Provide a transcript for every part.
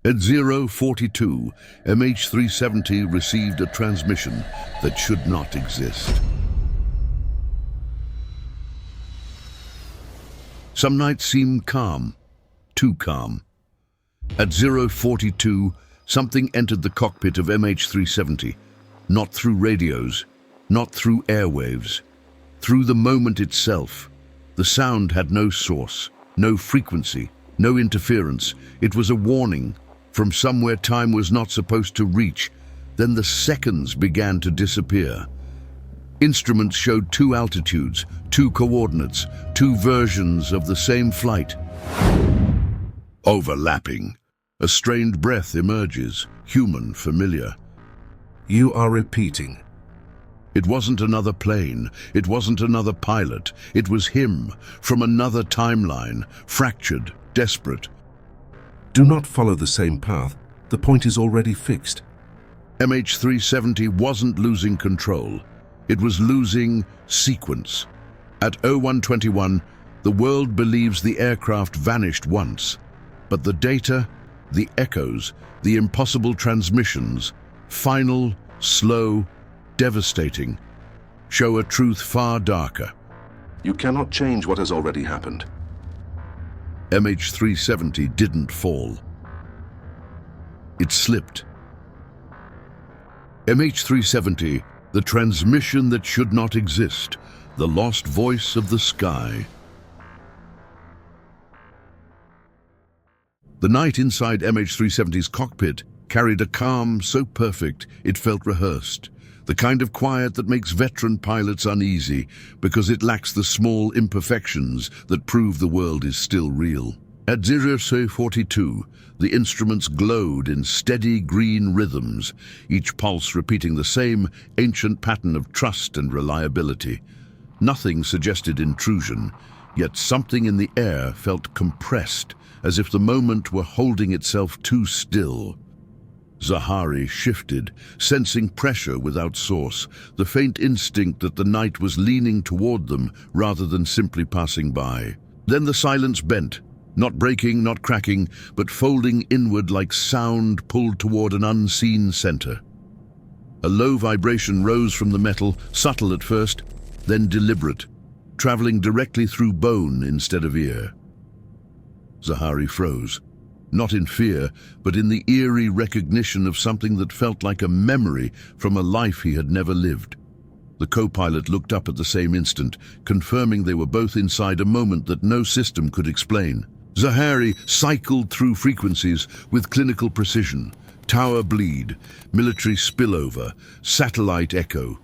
At 042, MH370 received a transmission that should not exist. Some nights seemed calm, too calm. At 042, something entered the cockpit of MH370, not through radios, not through airwaves, through the moment itself. The sound had no source, no frequency, no interference. It was a warning from somewhere time was not supposed to reach. Then the seconds began to disappear. Instruments showed two altitudes, two coordinates, two versions of the same flight. Overlapping. A strained breath emerges, human, familiar. You are repeating. It wasn't another plane, it wasn't another pilot. It was him, from another timeline, fractured, desperate. Do not follow the same path. The point is already fixed. MH370 wasn't losing control. It was losing sequence. At 0121, the world believes the aircraft vanished once, but the data, the echoes, the impossible transmissions, final, slow, devastating, show a truth far darker. You cannot change what has already happened. MH370 didn't fall. It slipped. MH370, the transmission that should not exist, the lost voice of the sky. The night inside MH370's cockpit carried a calm so perfect it felt rehearsed, the kind of quiet that makes veteran pilots uneasy because it lacks the small imperfections that prove the world is still real. At 042, the instruments glowed in steady green rhythms, each pulse repeating the same ancient pattern of trust and reliability. Nothing suggested intrusion, yet something in the air felt compressed, as if the moment were holding itself too still. Zahari shifted, sensing pressure without source, the faint instinct that the night was leaning toward them rather than simply passing by. Then the silence bent, not breaking, not cracking, but folding inward like sound pulled toward an unseen center. A low vibration rose from the metal, subtle at first, then deliberate, traveling directly through bone instead of ear. Zahari froze. Not in fear, but in the eerie recognition of something that felt like a memory from a life he had never lived. The co-pilot looked up at the same instant, confirming they were both inside a moment that no system could explain. Zahari cycled through frequencies with clinical precision. Tower bleed, military spillover, satellite echo.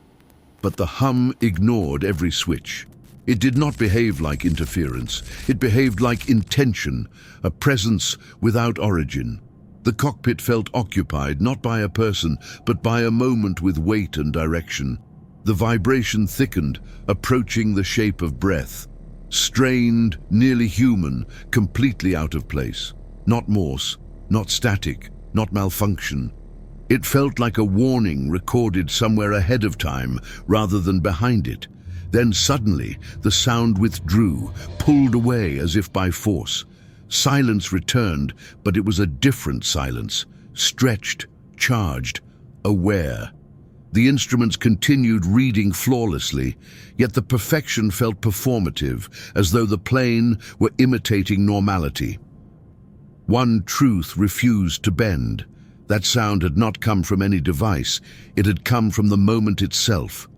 But the hum ignored every switch. It did not behave like interference. It behaved like intention, a presence without origin. The cockpit felt occupied not by a person, but by a moment with weight and direction. The vibration thickened, approaching the shape of breath. Strained, nearly human, completely out of place. Not Morse, not static, not malfunction. It felt like a warning recorded somewhere ahead of time rather than behind it. Then suddenly, the sound withdrew, pulled away as if by force. Silence returned, but it was a different silence, stretched, charged, aware. The instruments continued reading flawlessly, yet the perfection felt performative, as though the plane were imitating normality. One truth refused to bend. That sound had not come from any device, it had come from the moment itself.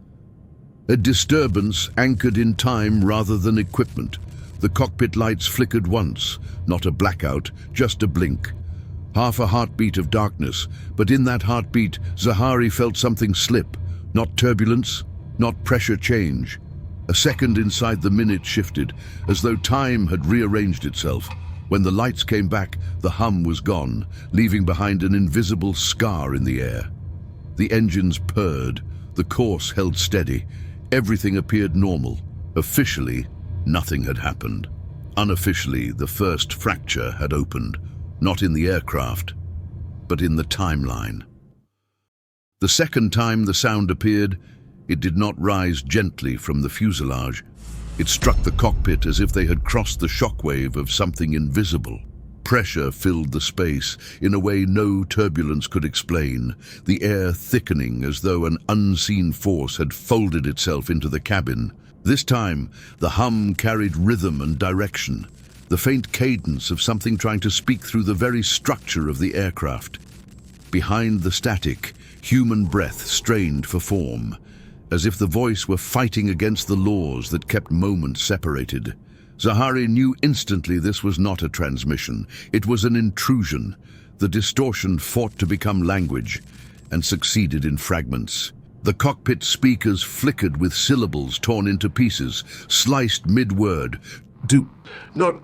A disturbance anchored in time rather than equipment. The cockpit lights flickered once, not a blackout, just a blink. Half a heartbeat of darkness, but in that heartbeat, Zahari felt something slip. Not turbulence, not pressure change. A second inside the minute shifted, as though time had rearranged itself. When the lights came back, the hum was gone, leaving behind an invisible scar in the air. The engines purred, the course held steady. Everything appeared normal. Officially, nothing had happened. Unofficially, the first fracture had opened, not in the aircraft, but in the timeline. The second time the sound appeared, it did not rise gently from the fuselage. It struck the cockpit as if they had crossed the shockwave of something invisible. Pressure filled the space in a way no turbulence could explain, the air thickening as though an unseen force had folded itself into the cabin. This time, the hum carried rhythm and direction, the faint cadence of something trying to speak through the very structure of the aircraft. Behind the static, human breath strained for form, as if the voice were fighting against the laws that kept moments separated. Zahari knew instantly this was not a transmission. It was an intrusion. The distortion fought to become language and succeeded in fragments. The cockpit speakers flickered with syllables torn into pieces, sliced mid-word. Do not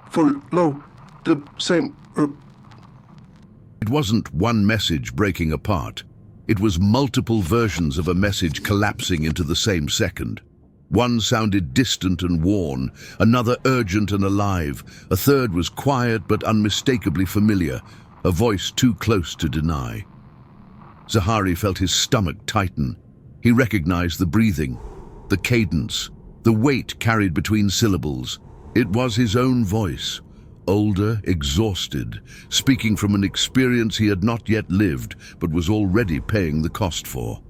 follow the same... It wasn't one message breaking apart. It was multiple versions of a message collapsing into the same second. One sounded distant and worn, another urgent and alive, a third was quiet but unmistakably familiar, a voice too close to deny. Zahari felt his stomach tighten. He recognized the breathing, the cadence, the weight carried between syllables. It was his own voice, older, exhausted, speaking from an experience he had not yet lived but was already paying the cost for.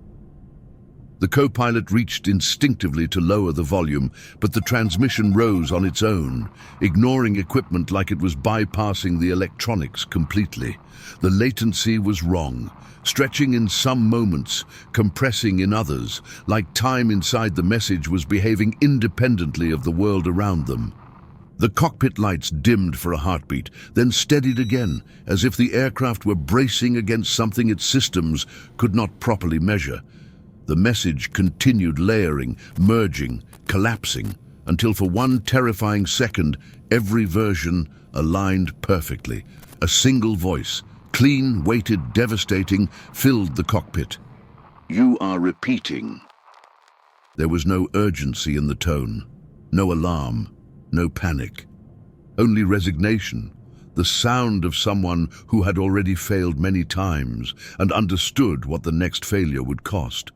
The co-pilot reached instinctively to lower the volume, but the transmission rose on its own, ignoring equipment like it was bypassing the electronics completely. The latency was wrong, stretching in some moments, compressing in others, like time inside the message was behaving independently of the world around them. The cockpit lights dimmed for a heartbeat, then steadied again, as if the aircraft were bracing against something its systems could not properly measure. The message continued layering, merging, collapsing, until for one terrifying second, every version aligned perfectly. A single voice, clean, weighted, devastating, filled the cockpit. "You are repeating." There was no urgency in the tone, no alarm, no panic, only resignation, the sound of someone who had already failed many times and understood what the next failure would cost.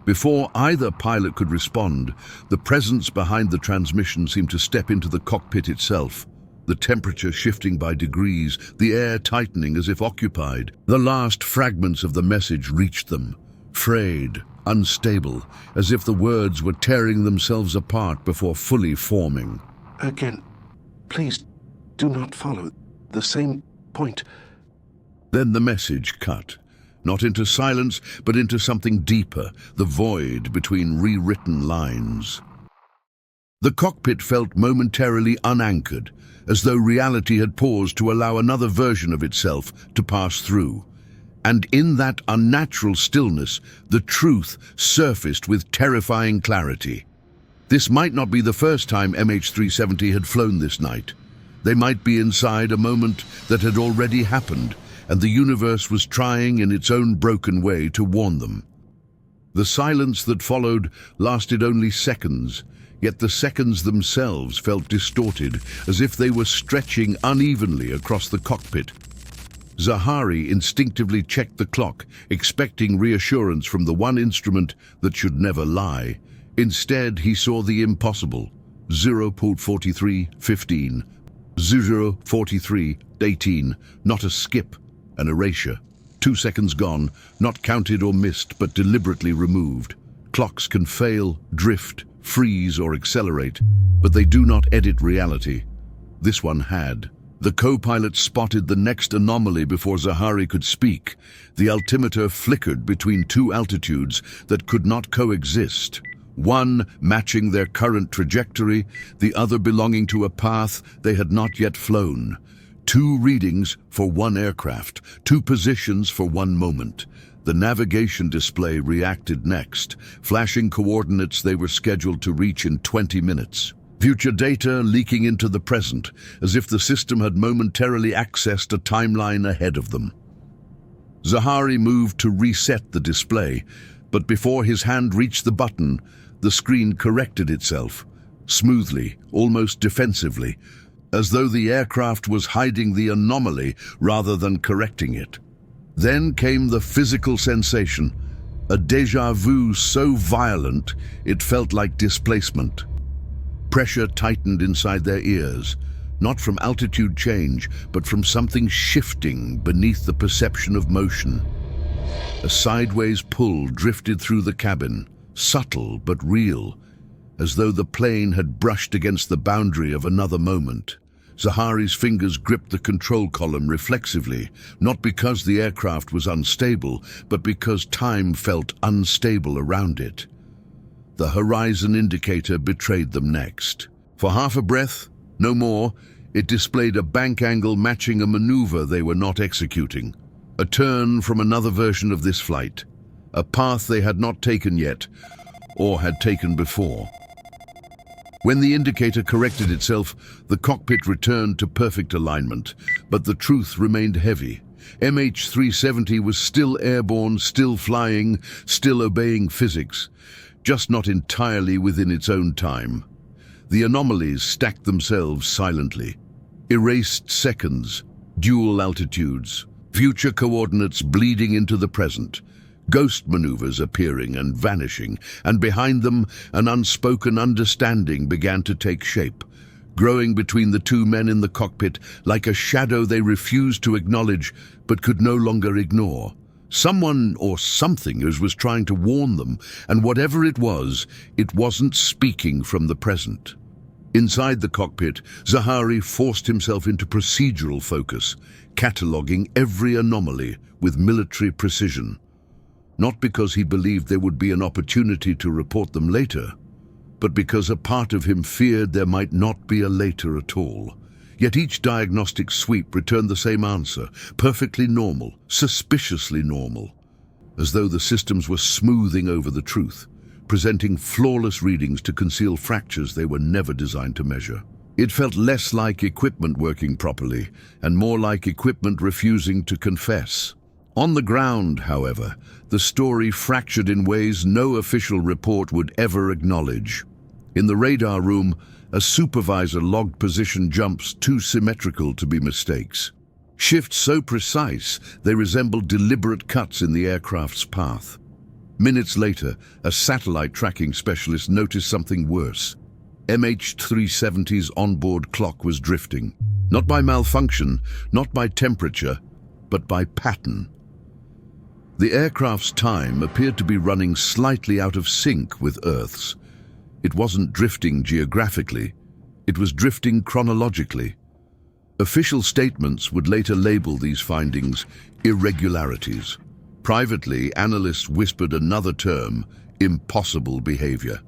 Before either pilot could respond, the presence behind the transmission seemed to step into the cockpit itself, the temperature shifting by degrees, the air tightening as if occupied. The last fragments of the message reached them, frayed, unstable, as if the words were tearing themselves apart before fully forming. Again, please do not follow the same point. Then the message cut. Not into silence, but into something deeper, the void between rewritten lines. The cockpit felt momentarily unanchored, as though reality had paused to allow another version of itself to pass through. And in that unnatural stillness, the truth surfaced with terrifying clarity. This might not be the first time MH370 had flown this night. They might be inside a moment that had already happened, and the universe was trying in its own broken way to warn them. The silence that followed lasted only seconds, yet the seconds themselves felt distorted, as if they were stretching unevenly across the cockpit. Zahari instinctively checked the clock, expecting reassurance from the one instrument that should never lie. Instead, he saw the impossible. 0.43:15, 0.43:18, not a skip, an erasure. 2 seconds gone, not counted or missed, but deliberately removed. Clocks can fail, drift, freeze, or accelerate, but they do not edit reality. This one had. The co-pilot spotted the next anomaly before Zahari could speak. The altimeter flickered between two altitudes that could not coexist. One matching their current trajectory, the other belonging to a path they had not yet flown. 2 readings for one aircraft, 2 positions for one moment. The navigation display reacted next, flashing coordinates they were scheduled to reach in 20 minutes. Future data leaking into the present, as if the system had momentarily accessed a timeline ahead of them. Zahari moved to reset the display, but before his hand reached the button, the screen corrected itself, smoothly, almost defensively, as though the aircraft was hiding the anomaly rather than correcting it. Then came the physical sensation, a déjà vu so violent it felt like displacement. Pressure tightened inside their ears, not from altitude change, but from something shifting beneath the perception of motion. A sideways pull drifted through the cabin, subtle but real, as though the plane had brushed against the boundary of another moment. Zahari's fingers gripped the control column reflexively, not because the aircraft was unstable, but because time felt unstable around it. The horizon indicator betrayed them next. For half a breath, no more, it displayed a bank angle matching a maneuver they were not executing. A turn from another version of this flight, a path they had not taken yet, or had taken before. When the indicator corrected itself, the cockpit returned to perfect alignment, but the truth remained heavy. MH370 was still airborne, still flying, still obeying physics, just not entirely within its own time. The anomalies stacked themselves silently. Erased seconds, dual altitudes, future coordinates bleeding into the present, ghost maneuvers appearing and vanishing, and behind them an unspoken understanding began to take shape, growing between the two men in the cockpit like a shadow they refused to acknowledge but could no longer ignore. Someone or something was trying to warn them, and whatever it wasn't speaking from the present. Inside the cockpit, Zahari forced himself into procedural focus, cataloguing every anomaly with military precision. Not because he believed there would be an opportunity to report them later, but because a part of him feared there might not be a later at all. Yet each diagnostic sweep returned the same answer, perfectly normal, suspiciously normal, as though the systems were smoothing over the truth, presenting flawless readings to conceal fractures they were never designed to measure. It felt less like equipment working properly, and more like equipment refusing to confess. On the ground, however, the story fractured in ways no official report would ever acknowledge. In the radar room, a supervisor logged position jumps too symmetrical to be mistakes. Shifts so precise they resembled deliberate cuts in the aircraft's path. Minutes later, a satellite tracking specialist noticed something worse. MH370's onboard clock was drifting. Not by malfunction, not by temperature, but by pattern. The aircraft's time appeared to be running slightly out of sync with Earth's. It wasn't drifting geographically, it was drifting chronologically. Official statements would later label these findings irregularities. Privately, analysts whispered another term, impossible behavior.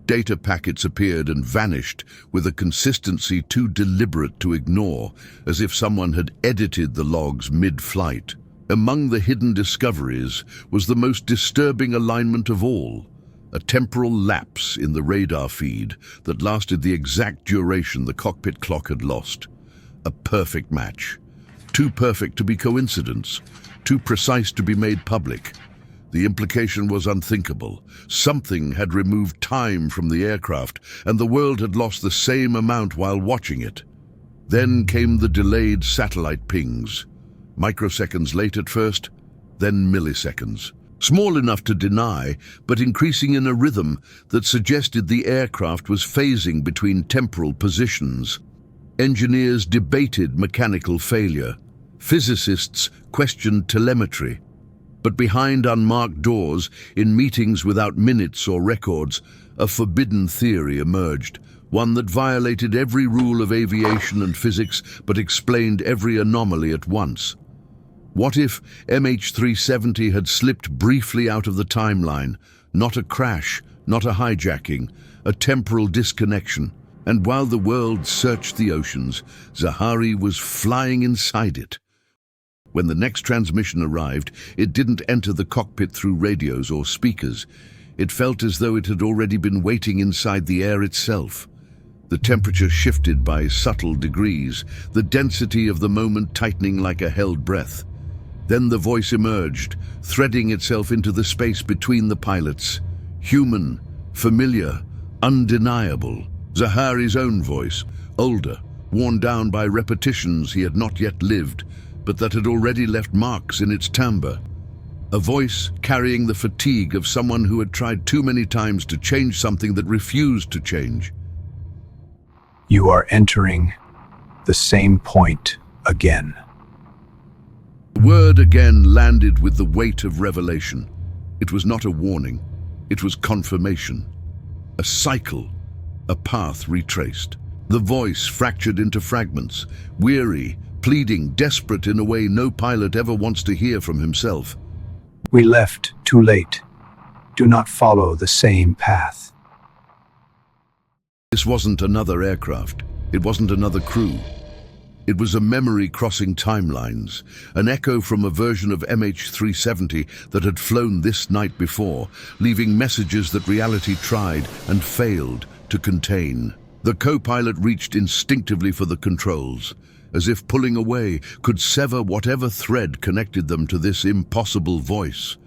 Data packets appeared and vanished with a consistency too deliberate to ignore, as if someone had edited the logs mid-flight. Among the hidden discoveries was the most disturbing alignment of all, a temporal lapse in the radar feed that lasted the exact duration the cockpit clock had lost. A perfect match. Too perfect to be coincidence, too precise to be made public. The implication was unthinkable. Something had removed time from the aircraft, and the world had lost the same amount while watching it. Then came the delayed satellite pings. Microseconds late at first, then milliseconds. Small enough to deny, but increasing in a rhythm that suggested the aircraft was phasing between temporal positions. Engineers debated mechanical failure. Physicists questioned telemetry. But behind unmarked doors, in meetings without minutes or records, a forbidden theory emerged, one that violated every rule of aviation and physics but explained every anomaly at once. What if MH370 had slipped briefly out of the timeline? Not a crash, not a hijacking, a temporal disconnection. And while the world searched the oceans, Zahari was flying inside it. When the next transmission arrived, it didn't enter the cockpit through radios or speakers. It felt as though it had already been waiting inside the air itself. The temperature shifted by subtle degrees, the density of the moment tightening like a held breath. Then the voice emerged, threading itself into the space between the pilots. Human, familiar, undeniable. Zahari's own voice, older, worn down by repetitions he had not yet lived, but that had already left marks in its timbre. A voice carrying the fatigue of someone who had tried too many times to change something that refused to change. You are entering the same point again. The word again landed with the weight of revelation. It was not a warning, it was confirmation. A cycle, a path retraced. The voice fractured into fragments, weary, pleading, desperate in a way no pilot ever wants to hear from himself. We left too late. Do not follow the same path. This wasn't another aircraft. It wasn't another crew. It was a memory crossing timelines, an echo from a version of MH370 that had flown this night before, leaving messages that reality tried and failed to contain. The co-pilot reached instinctively for the controls, as if pulling away could sever whatever thread connected them to this impossible voice.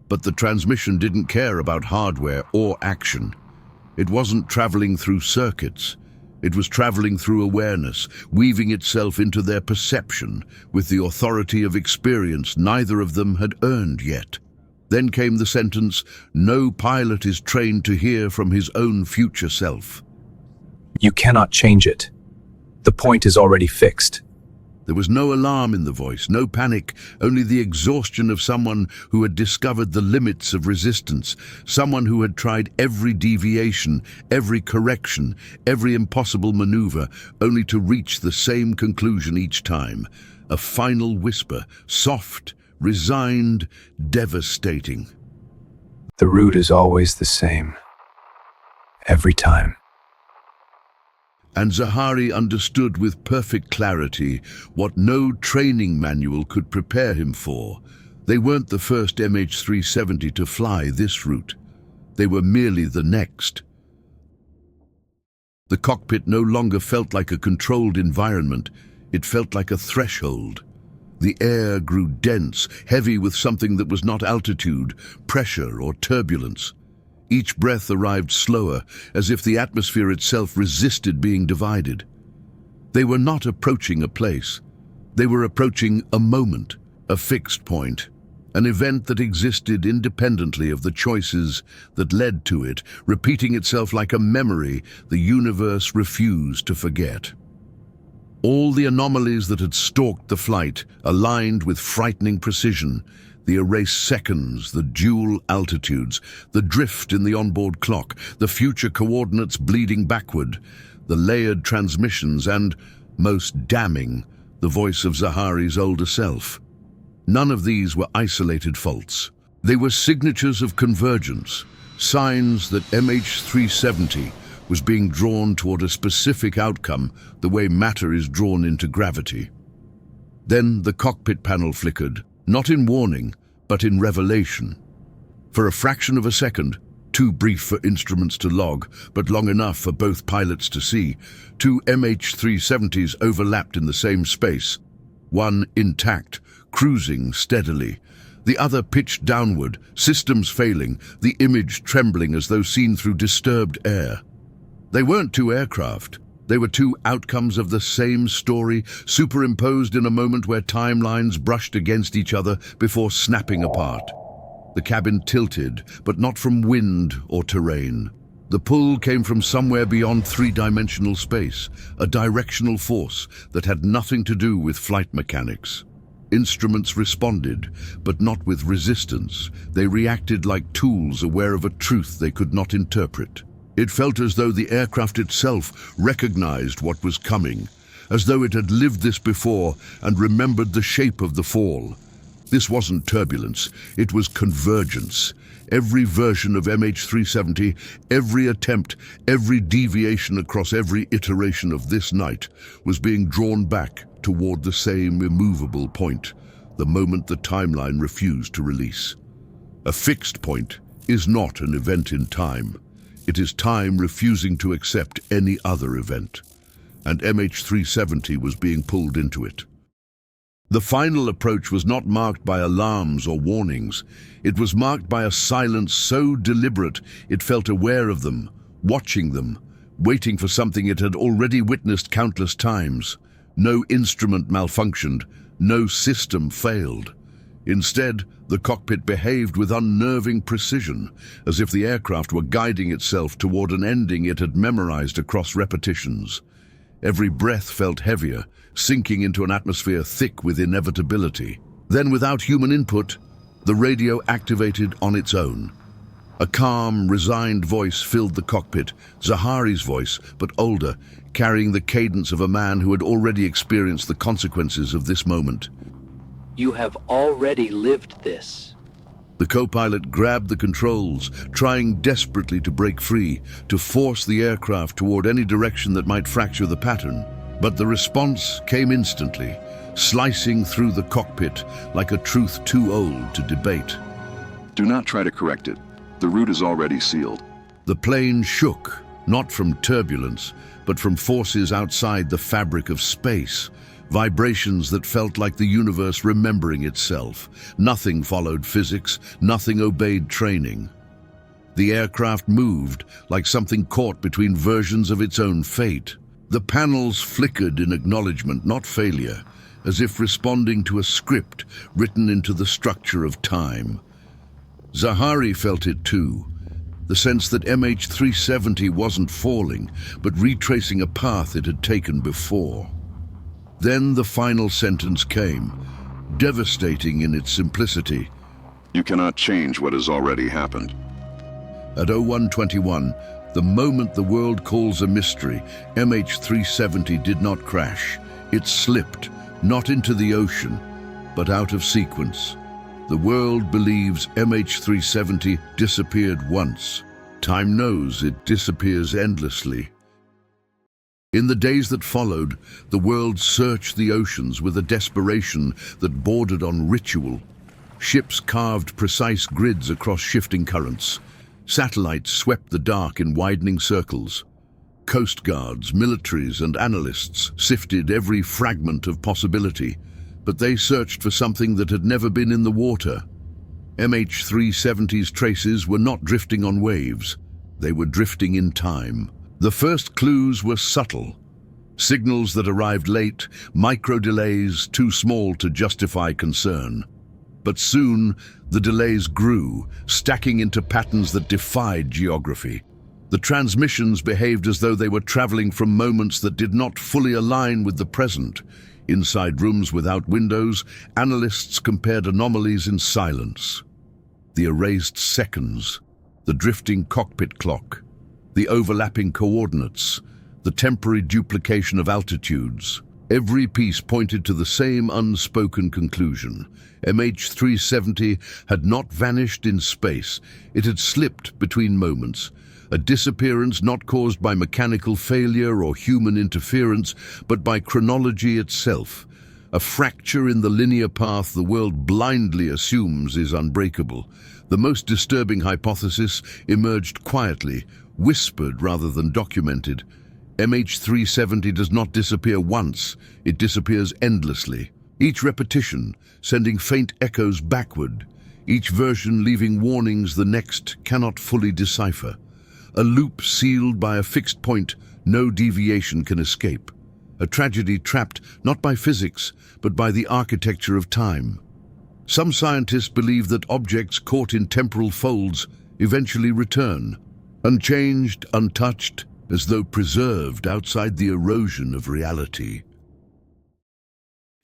But the transmission didn't care about hardware or action. It wasn't traveling through circuits. It was traveling through awareness, weaving itself into their perception with the authority of experience neither of them had earned yet. Then came the sentence, "No pilot is trained to hear from his own future self." You cannot change it. The point is already fixed. There was no alarm in the voice, no panic, only the exhaustion of someone who had discovered the limits of resistance, someone who had tried every deviation, every correction, every impossible maneuver, only to reach the same conclusion each time. A final whisper, soft, resigned, devastating. The route is always the same. Every time. And Zahari understood with perfect clarity what no training manual could prepare him for. They weren't the first MH370 to fly this route. They were merely the next. The cockpit no longer felt like a controlled environment. It felt like a threshold. The air grew dense, heavy with something that was not altitude, pressure, or turbulence. Each breath arrived slower, as if the atmosphere itself resisted being divided. They were not approaching a place. They were approaching a moment, a fixed point, an event that existed independently of the choices that led to it, repeating itself like a memory the universe refused to forget. All the anomalies that had stalked the flight aligned with frightening precision. The erased seconds, the dual altitudes, the drift in the onboard clock, the future coordinates bleeding backward, the layered transmissions and, most damning, the voice of Zahari's older self. None of these were isolated faults. They were signatures of convergence, signs that MH370 was being drawn toward a specific outcome the way matter is drawn into gravity. Then the cockpit panel flickered, not in warning, but in revelation. For a fraction of a second, too brief for instruments to log, but long enough for both pilots to see, two MH370s overlapped in the same space, one intact, cruising steadily, the other pitched downward, systems failing, the image trembling as though seen through disturbed air. They weren't two aircraft. They were two outcomes of the same story, superimposed in a moment where timelines brushed against each other before snapping apart. The cabin tilted, but not from wind or terrain. The pull came from somewhere beyond three-dimensional space, a directional force that had nothing to do with flight mechanics. Instruments responded, but not with resistance. They reacted like tools aware of a truth they could not interpret. It felt as though the aircraft itself recognized what was coming, as though it had lived this before and remembered the shape of the fall. This wasn't turbulence, it was convergence. Every version of MH370, every attempt, every deviation across every iteration of this night was being drawn back toward the same immovable point, the moment the timeline refused to release. A fixed point is not an event in time. It is time refusing to accept any other event, and MH370 was being pulled into it. The final approach was not marked by alarms or warnings. It was marked by a silence so deliberate it felt aware of them, watching them, waiting for something it had already witnessed countless times. No instrument malfunctioned, no system failed. Instead, the cockpit behaved with unnerving precision, as if the aircraft were guiding itself toward an ending it had memorized across repetitions. Every breath felt heavier, sinking into an atmosphere thick with inevitability. Then, without human input, the radio activated on its own. A calm, resigned voice filled the cockpit, Zahari's voice, but older, carrying the cadence of a man who had already experienced the consequences of this moment. You have already lived this. The co-pilot grabbed the controls, trying desperately to break free, to force the aircraft toward any direction that might fracture the pattern. But the response came instantly, slicing through the cockpit like a truth too old to debate. Do not try to correct it. The route is already sealed. The plane shook, not from turbulence, but from forces outside the fabric of space. Vibrations that felt like the universe remembering itself. Nothing followed physics, nothing obeyed training. The aircraft moved like something caught between versions of its own fate. The panels flickered in acknowledgement, not failure, as if responding to a script written into the structure of time. Zahari felt it too, the sense that MH370 wasn't falling, but retracing a path it had taken before. Then the final sentence came, devastating in its simplicity. You cannot change what has already happened. At 0121, the moment the world calls a mystery, MH370 did not crash. It slipped, not into the ocean, but out of sequence. The world believes MH370 disappeared once. Time knows it disappears endlessly. In the days that followed, the world searched the oceans with a desperation that bordered on ritual. Ships carved precise grids across shifting currents. Satellites swept the dark in widening circles. Coast guards, militaries, and analysts sifted every fragment of possibility, but they searched for something that had never been in the water. MH370's traces were not drifting on waves. They were drifting in time. The first clues were subtle. Signals that arrived late, micro-delays too small to justify concern. But soon, the delays grew, stacking into patterns that defied geography. The transmissions behaved as though they were traveling from moments that did not fully align with the present. Inside rooms without windows, analysts compared anomalies in silence. The erased seconds, the drifting cockpit clock, the overlapping coordinates, the temporary duplication of altitudes. Every piece pointed to the same unspoken conclusion. MH370 had not vanished in space. It had slipped between moments. A disappearance not caused by mechanical failure or human interference, but by chronology itself. A fracture in the linear path the world blindly assumes is unbreakable. The most disturbing hypothesis emerged quietly, whispered rather than documented. MH370 does not disappear once, it disappears endlessly. Each repetition sending faint echoes backward, each version leaving warnings the next cannot fully decipher. A loop sealed by a fixed point no deviation can escape. A tragedy trapped not by physics, but by the architecture of time. Some scientists believe that objects caught in temporal folds eventually return, unchanged, untouched, as though preserved outside the erosion of reality.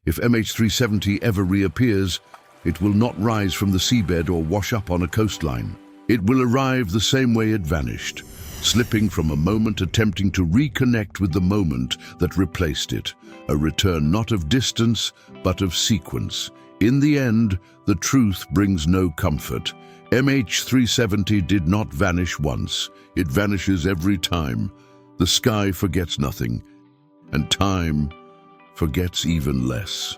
If MH370 ever reappears, it will not rise from the seabed or wash up on a coastline. It will arrive the same way it vanished, slipping from a moment attempting to reconnect with the moment that replaced it, a return not of distance, but of sequence. In the end, the truth brings no comfort. MH370 did not vanish once. It vanishes every time. The sky forgets nothing, and time forgets even less.